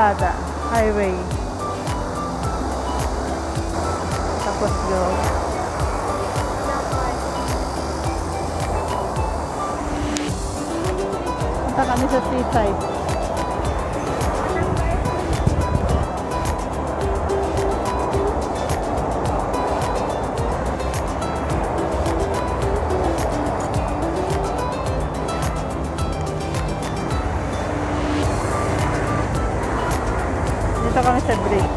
kalsada, highway. Tapos go. Punta kami sa seaside. Dito kami sa bridge.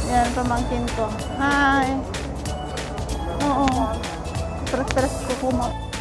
Yan, pamangkin ko. Hi! Oo. Pres-pres ko kumap.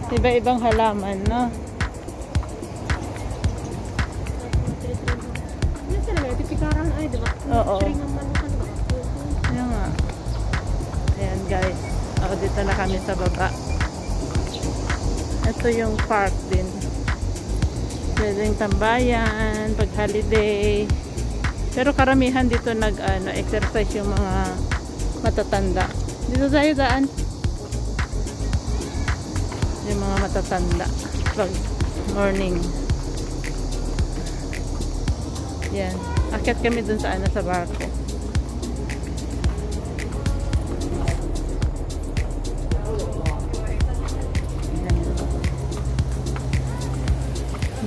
Iba-ibang halaman, no? Yan talaga, tipikaran ay, di ba? Oo. String ang manukan ba? Yan nga. Ayan guys. O, dito na kami sa baba. Ito yung park din. Pwedeng tambayan, pag holiday. Pero karamihan dito exercise yung mga matatanda. Dito tayo daan. Yung mga matatanda. Pag morning. Yan. Akyat kami dun sa sa barko.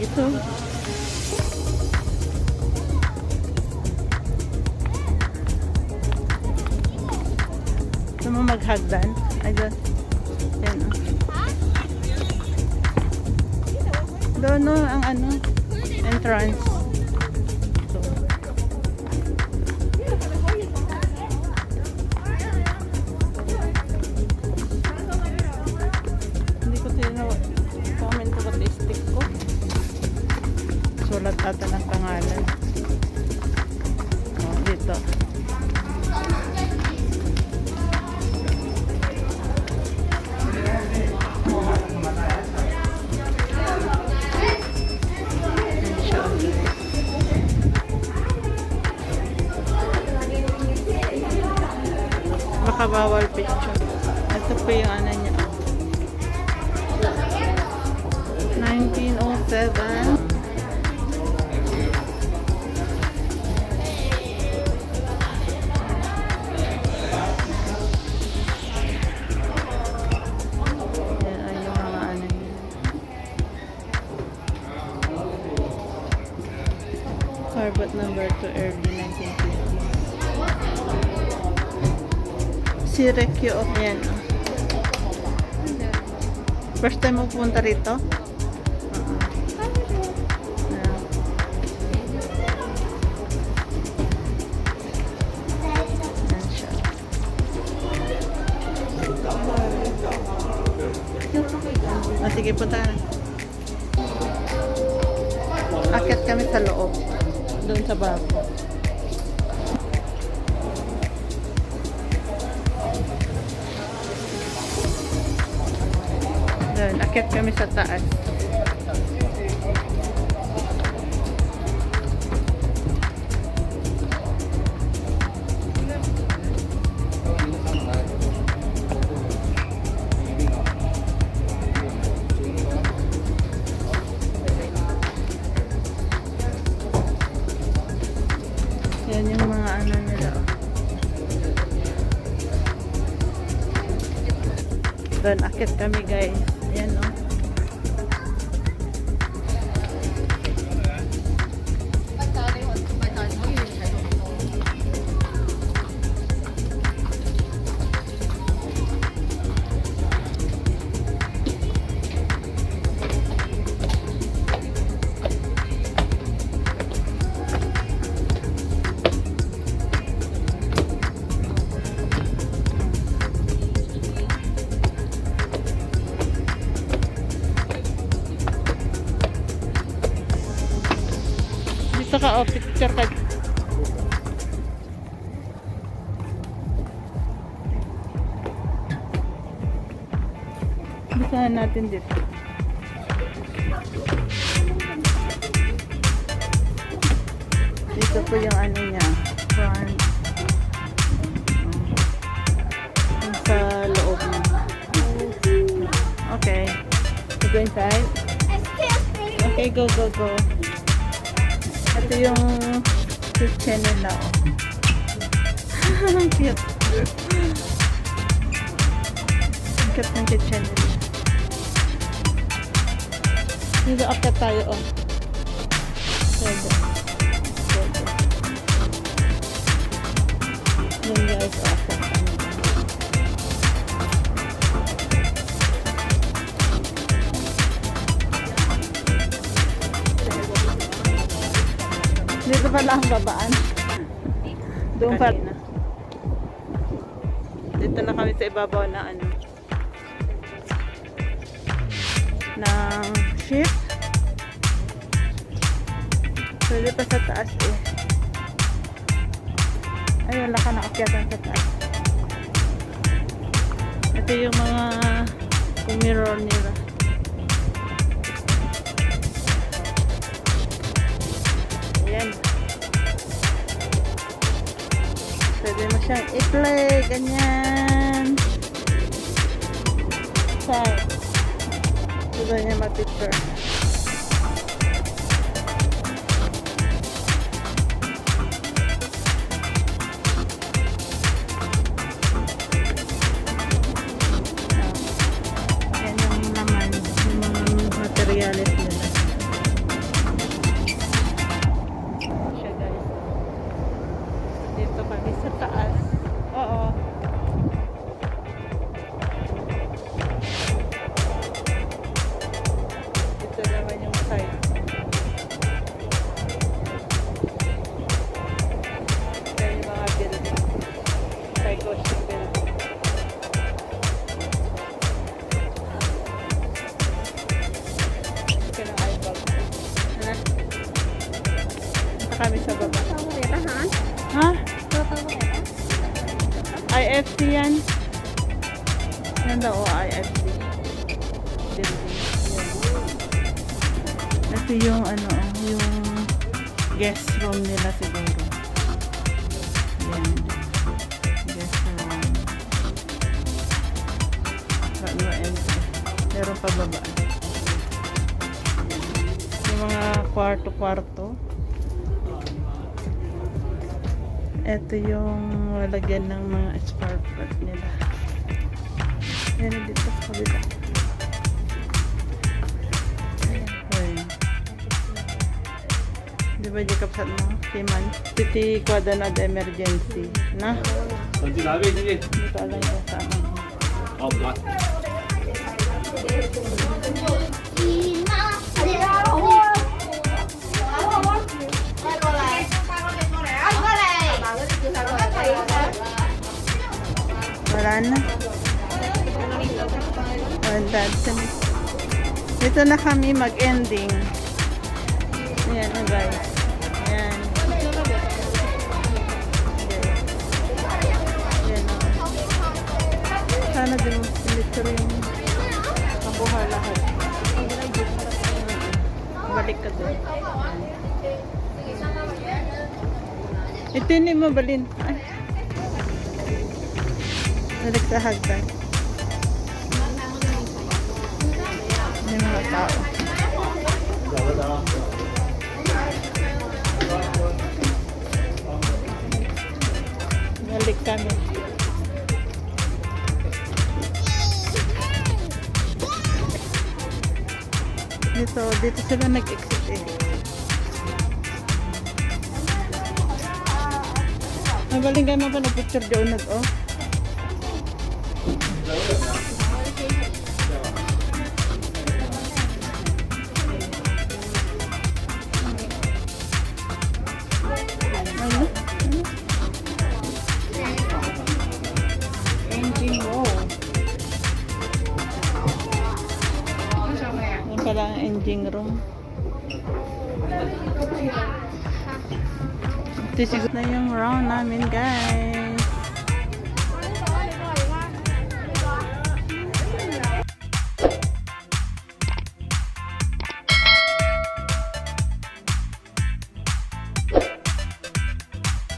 Ito. Gusto mo maghagdan? Ay, doon. Yan, oh. Doon, no, ang entrance. So. Hindi ko comment ko pati stick ko. Sulat ata ng pangalan. Oh, dito. Baka bawal picture. Ito po yung niya. 1907. Carbot number 2, early 1950. Sirekyo of yan. First time mo pupunta rito? Yan siya. Sige, punta na. Akyat kami sa loob. Doon sa barko. Doon, akyat kami sa taas. Yan yung mga nila. Doon, akit kami guys. Yan o. Dito ka, picture ka. Bisahan natin dito. Dito po yung niya. Front. Yung sa loob. Okay. You go inside? Okay, go. Ito yung kitchen nila. Ang cute. Ang cute ng kitchen nila. Dito akit tayo, oh. Pwede. Yan guys, akit kami. Dito pala ang babaan. Doon pa. Dito na kami sa ibabaw na ng ship. Pwede pa sa taas eh. Ay, wala ka naakyatan sa taas. Ito yung mga mirror nila. Ayan. Pwede mo siyang i-play. Ganyan. Side. Ito niya ma-picture. Ayan yung laman. Yung mga materialis nila. Siya guys. Dito kami sa taas. Oo. Ito naman yung side. Ito yung mga building. Psychosis building. Ito ng eyebag. Ano? Ito kami sa baba. Tahu kita, ha? Ha? Tahu kita. IFC yan. Yan daw o IFC. Building. Yan. Ito yung ano, yung guest room nila siguro. Yan. Guest room. Ano entry. Meron pa baba. Yung mga kwarto-kwarto. Ito yung lalagyan ng mga spare part nila. Yan dito sa kabila. Ayan. Di ba di kapsat mo? Timan. Titi kwada na de emergency. Na? 手机拿卫生巾。 Hindi ko alam yung saan. 好，来。 Wala na. Dito na kami mag-ending. Ayan na guys. Ayan. Ayan na. Sana din mo picture yung makuha lahat. Balik ka doon. Ito ni mo balin. Ay. Balik sa hagdan. May mga tao. Balik kami. Dito sila nag-exit eh. Mabaling kayo pa na-picture doon oh. Ano? Engine room. Yan pala ang engine room. Ito siguro na yung round namin guys.